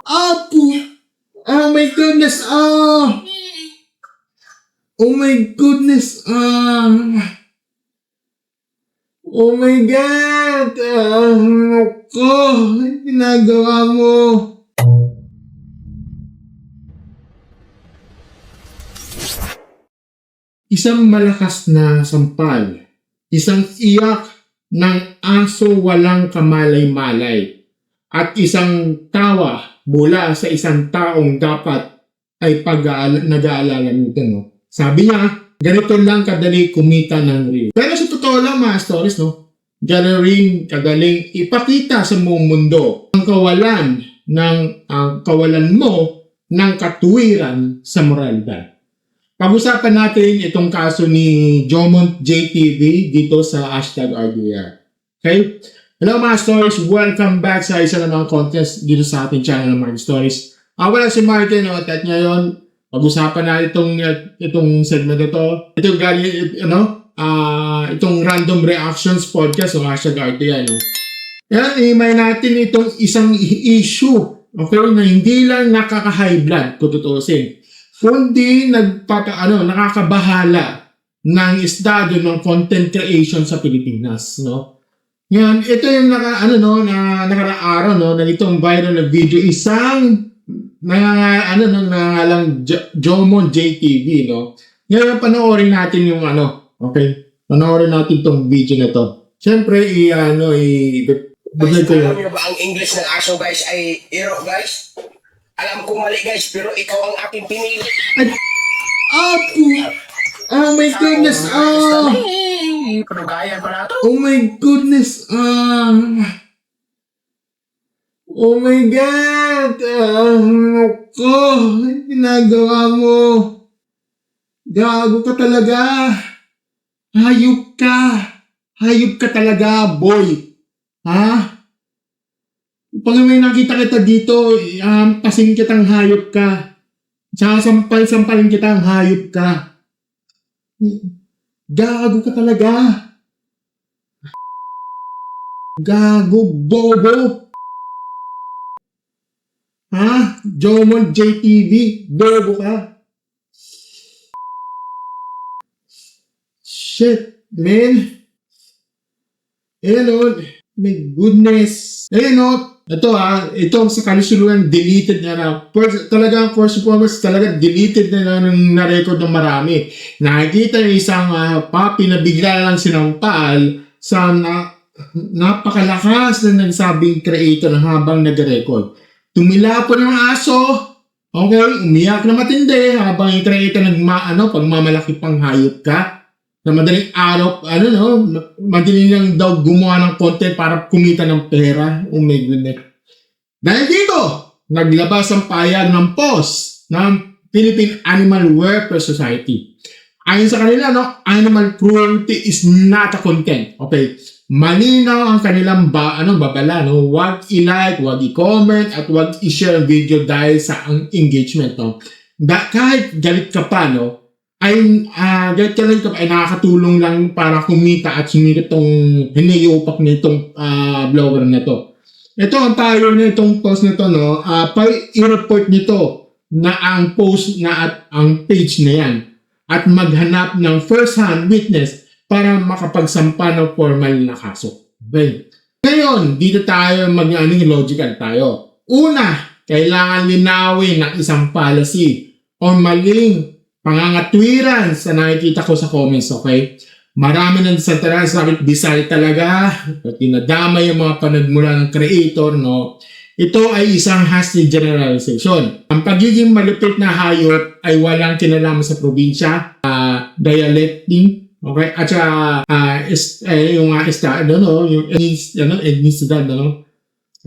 Apo! Oh my goodness! Oh my goodness! Oh my God! Ko! Ginagawa mo! Isang malakas na sampal. Isang iyak ng aso walang kamalay-malay. At isang tawa mula sa isang taong dapat ay nag-aalala nito, no? Sabi niya, ganito lang kadali kumita ng reel. Pero sa totoo lang mga stories, no? Gano'n rin kagaling ipakita sa buong mundo ang kawalan mo ng katuwiran sa moralidad. Pag-usapan natin itong kaso ni Jomont JTV dito sa #RDR. Okay? Hello mga stories, welcome back sa isa na mga contest dito sa ating channel ng mga stories. Wala si Martin at ngayon pag-usapan na itong segment ito. Ito galing itong random reactions podcast o #RDR. No? Yan, may natin itong isang issue, okay, na hindi lang nakaka-high blood kung tutusin, kundi nakakabahala ng estado ng content creation sa Pilipinas, no? Yan, ito yung nakaraang araw, no, na itong viral na video, isang nangalang Jomont JTV, no? Ngayon, panoorin natin yung okay? Panoorin natin itong video na to. Siyempre, alam niyo ba ang English ng aso, guys, ay iro, guys? Alam ko mali, guys, pero ikaw ang aking pinili. Apo! Oh my goodness! Panugayan pa na ito. Oh my goodness! Oh my God! Ko! Ginagawa mo! Gago ka talaga! Hayop ka! Hayop ka talaga, boy! Ha? Pag may nakita kita dito, pasing kitang hayop ka. Tsaka sampalin kitang hayop ka. Gago ka talaga. Gago, bobo. Ha? Jomont JTV, bobo ka. Shit, man. My goodness. Ito sa kalusuluan, deleted na. Talagang first and foremost, talaga deleted na nung na-record ng marami. Nakikita yung isang puppy na bigla lang sinampal sa napakalakas na nagsabing creator habang nag-record. Tumilapon yung aso, okay, umiyak na matindi habang yung creator pagmamalaki pang hayop ka. Na madaling araw, madaling lang daw gumawa ng content para kumita ng pera. Oh my goodness. Dahil dito, naglabas ang payag ng post ng Philippine Animal Welfare Society. Ayon sa kanila, animal cruelty is not a content. Okay? Malinaw ang kanilang babala. Huwag i-like, huwag i-comment, at huwag i-share ang video dahil sa ang engagement. Kahit galit ka pa, ay nakakatulong lang para kumita at sumikat itong hiniyupak nitong blogger na to. Ito ang tayo na itong post na to, i-report nito na ang post na at ang page na yan at maghanap ng first-hand witness para makapagsampa ng formal na kaso. Okay. Ngayon, dito tayo logical tayo. Una, kailangan linawin ng isang policy o maling pangangatwiran sa nakikita ko sa comments, okay? Marami nang sabi, Bisay talaga, tinadama yung mga panagmula ng creator, no? Ito ay isang hasty generalization. Ang pagiging malupit na hayop ay walang kinalaman sa probinsya, dialecting, okay? At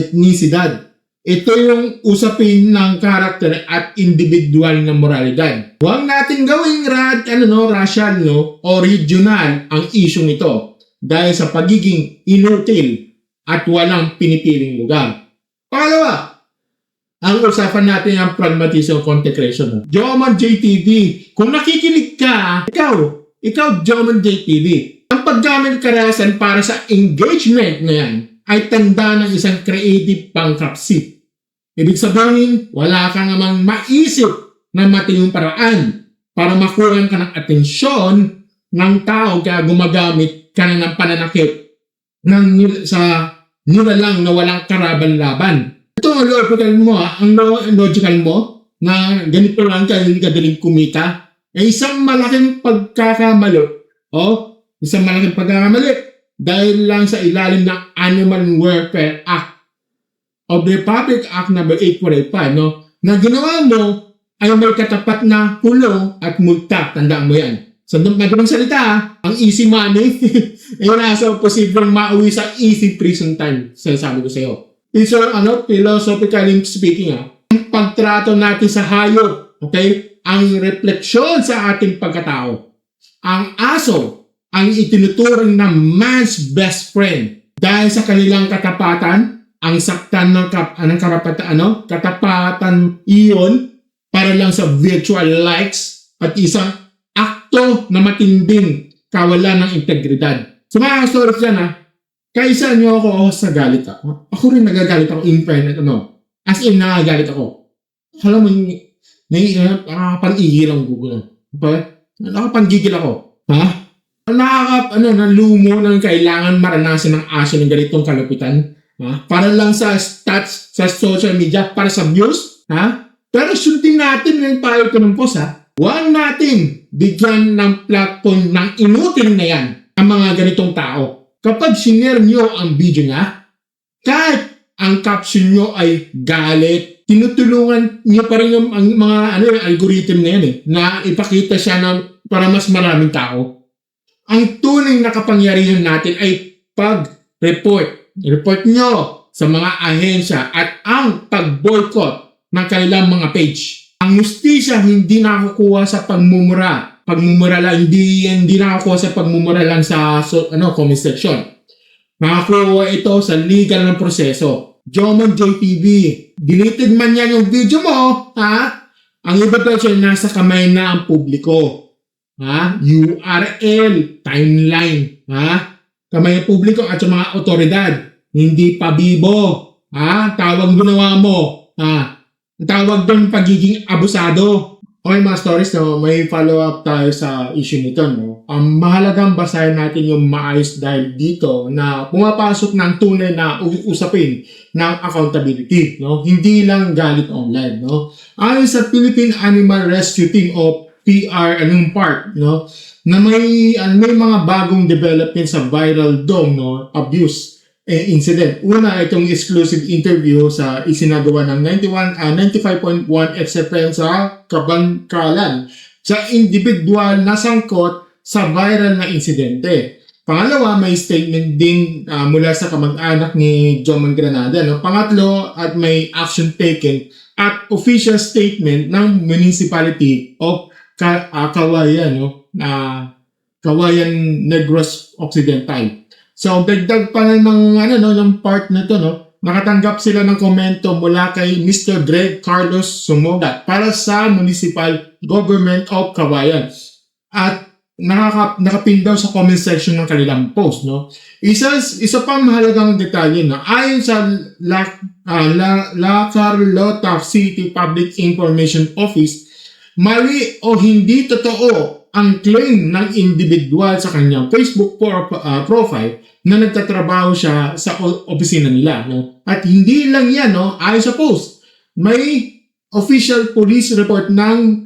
etnisidad. Ito yung usapin ng karakter at individual na moralidad. Huwag natin gawing racial o regional ang issue nito dahil sa pagiging inutil at walang pinipiling lugar. Pangalawa, ang usapan natin ang pragmatism content creation. Jomont JTV, kung nakikinig ka, ikaw Jomont JTV, ang paggamit karahasan para sa engagement na yan ay tanda ng isang creative bankruptcy. Ibig sabihin, wala ka namang maisip na matinong paraan para makuha ka ng atensyon ng tao kaya gumagamit ka na ng pananakit sa nilalang na walang karaban-laban. Ito ang logical mo, ang logical mo na ganito lang ka, hindi ka daling kumita, isang malaking pagkakamali. Isang malaking pagkakamali dahil lang sa ilalim ng Animal Welfare Act of the Republic Act No. 845, na ginawa mo ay may katapat na kulong at multa. Tandaan mo yan. Sa magandang salita, ang easy money ay nasa posibleng mauwi sa easy prison time. Sabi ko sa iyo. It's philosophically speaking, ang pagtrato natin sa hayop, okay? Ang refleksyon sa ating pagkatao. Ang aso ang itinuturing na man's best friend dahil sa kanilang katapatan, ang saktan ng katapatan iyon para lang sa virtual likes at isang akto na matinding kawalan ng integridad. So mga stories yan kaisa nyo ako sa galit ako. Ako rin nagagalit ako in fairness, as in nagagalit ako. Alam mo, nakapangigil ang Google. Nakapangigil ako. Nalumo ng kailangan maranasan ng aso ng ganitong kalupitan. Para lang sa stats sa social media, para sa views. Pero sundin natin yung payo ko ng post. Huwag natin bigyan ng platform ng inutil na yan ang mga ganitong tao. Kapag sinare nyo ang video niya, kahit ang caption nyo ay galit, tinutulungan nyo pa rin yung mga algorithm na yan na ipakita siya para mas maraming tao. Ang tunay na kapangyarihan natin ay pag-report. I-report nyo sa mga ahensya at ang pag-boycott ng kanilang mga page. Ang justisya hindi nakukuha sa pagmumura. Hindi nakukuha sa pagmumura lang sa comment section. Nakakuha ito sa legal ng proseso. Jomon JTV, deleted man yan yung video mo, ang iba daw siya nasa kamay na ang publiko. URL, timeline, kamay ng publiko at sa mga otoridad. Hindi pa bibo. Tawag ginawa mo. Tawag doon pagiging abusado. Okay mga stories, may follow-up tayo sa issue nito. Ang mahalagang basahin natin yung maayos dahil dito na pumapasok ng tunay na usapin ng accountability. Hindi lang galit online. Ayon sa Philippine Animal Rescue Team o PRPART, na may mga bagong development sa viral dog abuse incident. Una, itong exclusive interview sa isinagawa ng 95.1 XFM sa Kabangkalan sa individual na sangkot sa viral na insidente. Pangalawa, may statement din mula sa kamag-anak ni Jomon Granada. Pangatlo, at may action taken at official statement ng Municipality of Kawayan, Kawayan Negros Occidental. So, dagdag pa ng part na to, nakatanggap sila ng komento mula kay Mr. Greg Carlos Sumogat para sa Municipal Government of Kawayan. At nakapin daw sa comment section ng kanilang post. Isa pang mahalagang detalye ayon sa La Carlota City Public Information Office, mali o hindi totoo ang claim ng individual sa kanyang Facebook profile na nagtatrabaho siya sa opisina nila. At hindi lang yan, ayon sa post, may official police report ng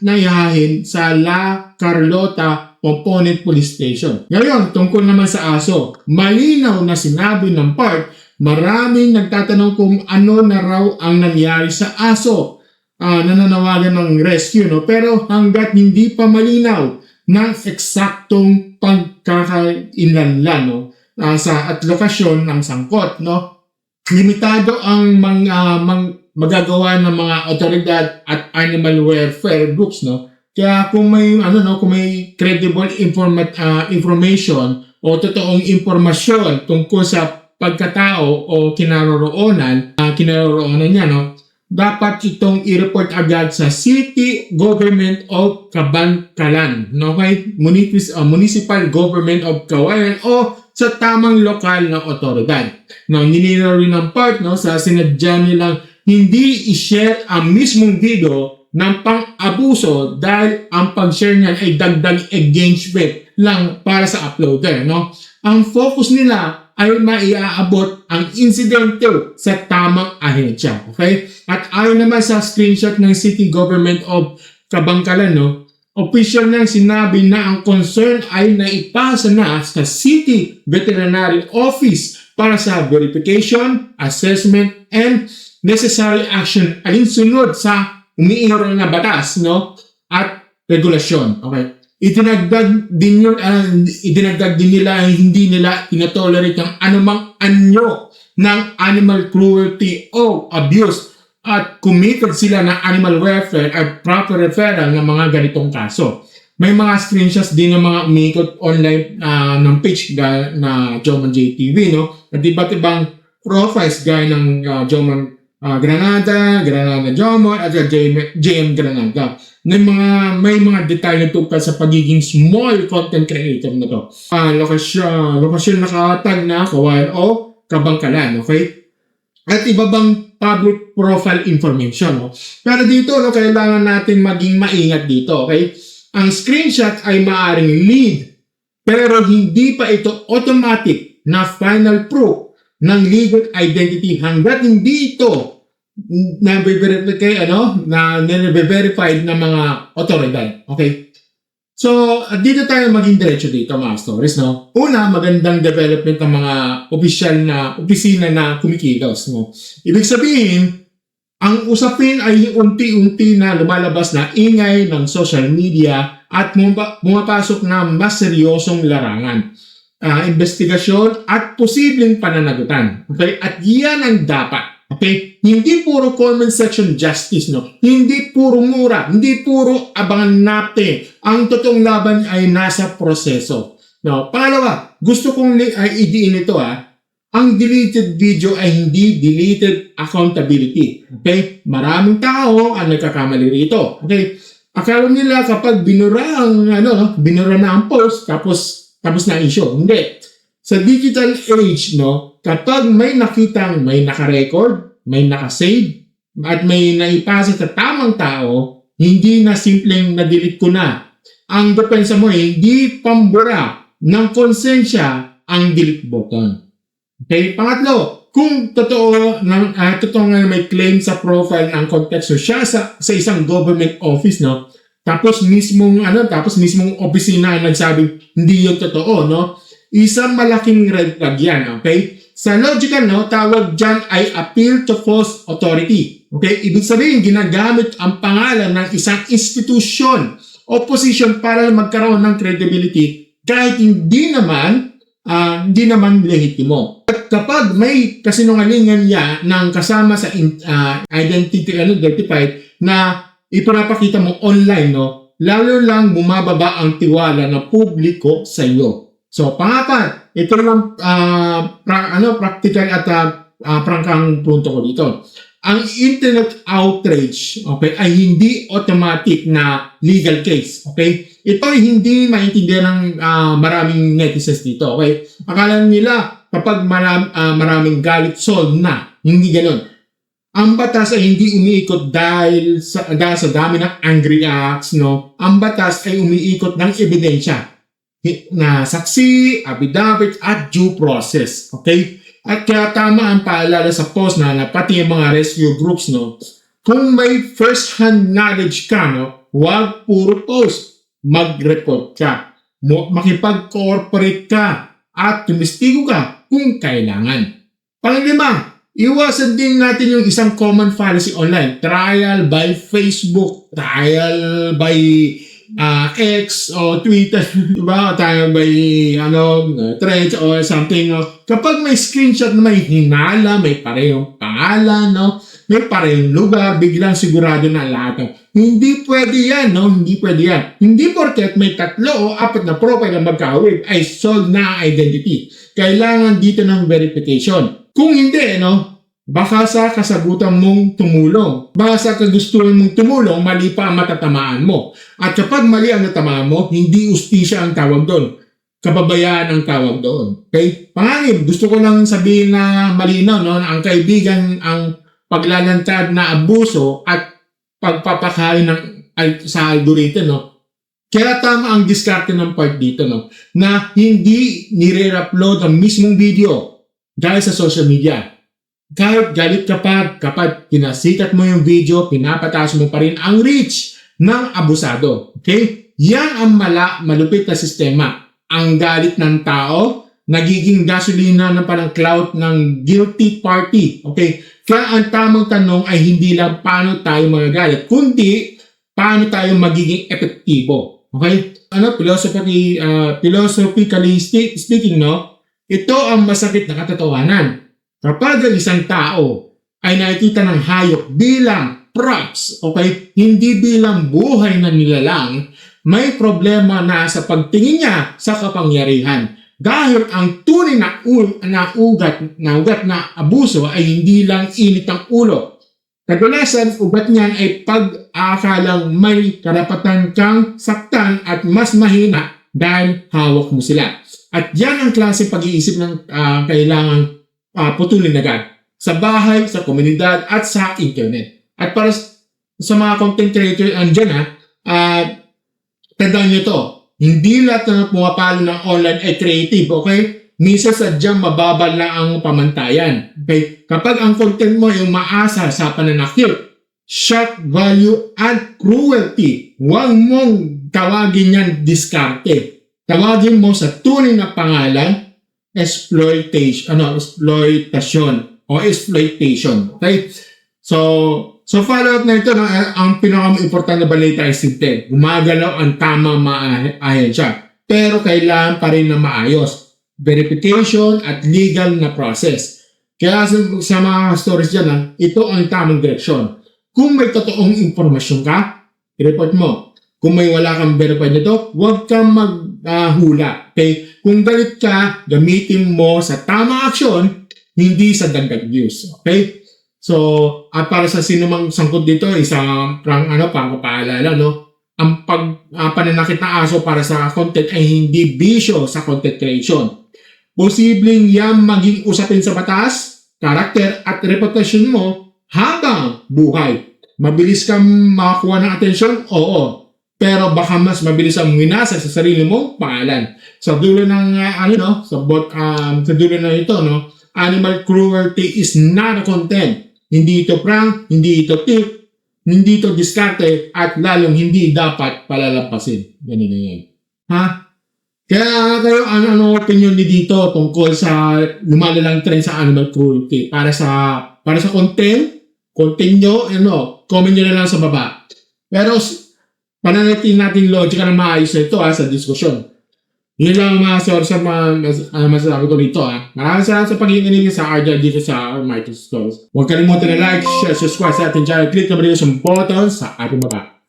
nayahin sa La Carlota Component Police Station. Ngayon, tungkol naman sa aso, malinaw na sinabi ng PART, maraming nagtatanong kung ano na raw ang nangyari sa aso. Nananawagan ng rescue, pero hanggat hindi pa malinaw ng eksaktong pagkakainlanlan at lokasyon ng sangkot, limitado ang magagawa ng mga otoridad at animal welfare groups, kaya kung may credible information o totoong impormasyon tungkol sa pagkatao o kinaroroonan niya, dapat itong i-report agad sa City Government of Kabangkalan, Municipal Government of Kawayan o sa tamang lokal na otoridad. No, nilinaw rin ng part no, sa sinadya nilang hindi i-share ang mismong video ng pang-abuso dahil ang pag-share niyan ay dagdag engagement lang para sa uploader. No? Ang focus nila ay maiaabot ang insidente sa tamang ahensya. Okay? At ayon naman sa screenshot ng City Government of Kabangkalan, no, official na sinabi na ang concern ay naipasa na sa City Veterinary Office para sa verification, assessment, and necessary action alinsunod sa umiiral na batas, no, at regulasyon. Okay? Idinagdag din nila hindi nila tinatolerate ang anumang anyo ng animal cruelty o abuse at committed sila ng animal welfare at proper referral ng mga ganitong kaso. May mga screenshots din ng mga umikot online ng page na Joman JTV, no? At iba't ibang profiles gaya ng Joman Granada Jomon at JM Granada. May mga detalye tungkol sa pagiging small content creator na to. Lokasyon nakatag na Kawayan o Kabangkalan, okay? At iba bang public profile information, no? Pero dito, no, kailangan natin maging maingat dito, okay? Ang screenshot ay maaaring lead, pero hindi pa ito automatic na final proof ng legal identity hanggat hindi ito na-verified ng mga otoridad. Okay? So, dito tayo maging diretso dito, mga stories, no? Una, magandang development ng mga opisina na kumikilos, no? Ibig sabihin, ang usapin ay unti-unti na lumalabas na ingay ng social media at pumapasok na mas seryosong larangan, investigasyon at posibleng pananagutan. Okay? At yan ang dapat. Okay? Hindi puro comment section justice, no? Hindi puro mura, hindi puro abangan natin. Ang totoong laban ay nasa proseso. No? Pangalawa, gusto kong idiin ito, ang deleted video ay hindi deleted accountability. Okay? Maraming tao ang nagkakamali rito. Okay? Akala nila kapag binura na ang post, tapos na ang issue. Hindi. Sa digital age, no, kapag may nakitang may naka-record, may naka-save, at may naipasa sa tamang tao, hindi na simpleng na-delete ko na. Ang depensa mo ay hindi pambura ng konsensya ang delete button. Okay? Pangatlo, kung totoo nga may claim sa profile ng konteksto siya sa isang government office, no, tapos mismong opisina ang nagsabing hindi yun totoo, no, isang malaking red flag yan, okay? Sa logical, no, tawag dyan ay appeal to false authority. Okay? Ibig sabihin, ginagamit ang pangalan ng isang institusyon o position para magkaroon ng credibility kahit hindi naman lehitimo. At kapag may kasinungalingan niya ng kasama sa identified na ipinapakita mo online, no, lalo lang bumababa ang tiwala ng publiko sa iyo. So, pangapat, ito lang practical at prangkang punto ko dito. Ang internet outrage, okay, ay hindi automatic na legal case. Okay? Ito ay hindi maintindihan ng maraming netizens dito. Okay? Akala nila kapag maraming galit solved na. Hindi ganun. Ang batas ay hindi umiikot dahil sa dami ng angry acts, no? Ang batas ay umiikot ng ebidensya na saksi, affidavit, at due process. Okay? At kaya tama ang paalala sa post na pati yung mga rescue groups, no? Kung may first-hand knowledge ka, no, huwag puro post. Mag-report ka. Makipag-cooperate ka. At tumistigo ka kung kailangan. Panglima, iwasan din natin yung isang common fallacy online. Trial by Facebook. Trial by X o Twitter, diba? Tayo by Threads or something, no? Kapag may screenshot na may hinala, may parehong pangalan, no? May parehong lugar, biglang sigurado na lahat. Hindi pwede yan, no? Hindi pwede yan. Hindi porket may 3 o 4 na profile na magkahawig ay solved na identity. Kailangan dito ng verification. Kung hindi, no? Baka sa kasagutan mong tumulong. Baka sa kagustuhan mong tumulong, mali pa ang matatamaan mo. At kapag mali ang natamaan mo, hindi ustisya ang tawag doon. kababayaan ang tawag doon. Okay? Panganib, gusto ko lang sabihin na malinaw, no, na ang kaibigan, ang paglalantad na abuso at pagpapakain sa algorithm, no? Kaya tama ang diskarte ng part dito, no, na hindi nire-upload ang mismong video dahil sa social media. Kahit galit kapag pinasikat mo yung video, pinapataas mo pa rin ang reach ng abusado. Okay? Yan ang malupit na sistema. Ang galit ng tao, nagiging gasolina ng parang cloud ng guilty party. Okay? Kaya ang tamang tanong ay hindi lang paano tayo magagalit, kundi paano tayo magiging epektibo. Okay? Philosophically speaking, no? Ito ang masakit na katotohanan. Kapag ang isang tao ay nakikita ng hayop bilang props, okay? Hindi bilang buhay na nilalang, may problema na sa pagtingin niya sa kapangyarihan. Dahil ang tunay na ugat na abuso ay hindi lang init ang ulo. Kadalasan, ugat niyan ay pag-aakalang may karapatan kang saktan at mas mahina dahil hawak mo sila. At yan ang klase pag-iisip ng kailangan putulin agad sa bahay, sa komunidad at sa internet. At para sa mga content creator andyan tandaan nyo to, hindi lahat na pumapalo ng online ay creative, okay? Minsan sadyang mababal na ang pamantayan. Okay? Kapag ang content mo ay umaasa sa pananakit, shock value, and cruelty, huwag mong tawagin yan diskarte. Tawagin mo sa tunay na pangalan, exploitation. Okay? So follow-up na ito, no, ang pinaka-importante na balita ay simple. Gumagalaw ang tamang ahensya. Pero kailangan pa rin na maayos. Verification at legal na process. Kaya sa mga stories dyan, ito ang tamang direksyon. Kung may totoong impormasyon ka, i-report mo. Kung may wala kang verified nito, huwag kang maghula. Okay? Kung galit ka, gamitin mo sa tamang aksyon, hindi sa dagdag views. Okay? So, at para sa sino mang sangkot dito, isang pangpapaalala, no? Ang pananakit na aso para sa content ay hindi bisyo sa content creation. Posibleng yan maging usapin sa batas, karakter at reputasyon mo habang buhay. Mabilis kang makakuha ng atensyon? Oo. Pero baka mas mabilis ang winasa sa sarili mong pangalan. Sa dulo ng sa dulo na ito, no? Animal cruelty is not a content. Hindi ito prank, hindi ito tip, hindi ito diskarte, at lalong hindi dapat palalampasin. Ganun na yan. Ha? Kaya kayo, ano opinion ni dito tungkol sa lumalalang trend sa animal cruelty? Para sa content nyo, comment nyo na lang sa baba. Pero, pananatin natin logic na maayos na ito sa diskusyon. Yun lang mga source sa masasabi ko dito. Maraming salamat sa pag-iinginig sa RJ dito sa Martin Stores. Huwag kalimutan na like, share, subscribe sa ating channel. Click na ba yung button sa ating baba.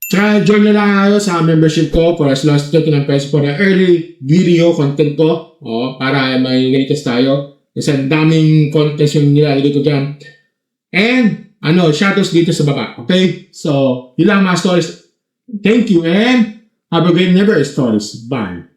Tsaka join na lang kayo sa membership ko for as low as 39 pesos for the early video content ko. Para may latest tayo. Kasi ang daming content yung nilalagay ko dyan. And, shoutouts dito sa baba. Okay? So, yun lang mga stories. Thank you and have a great never stories. Bye.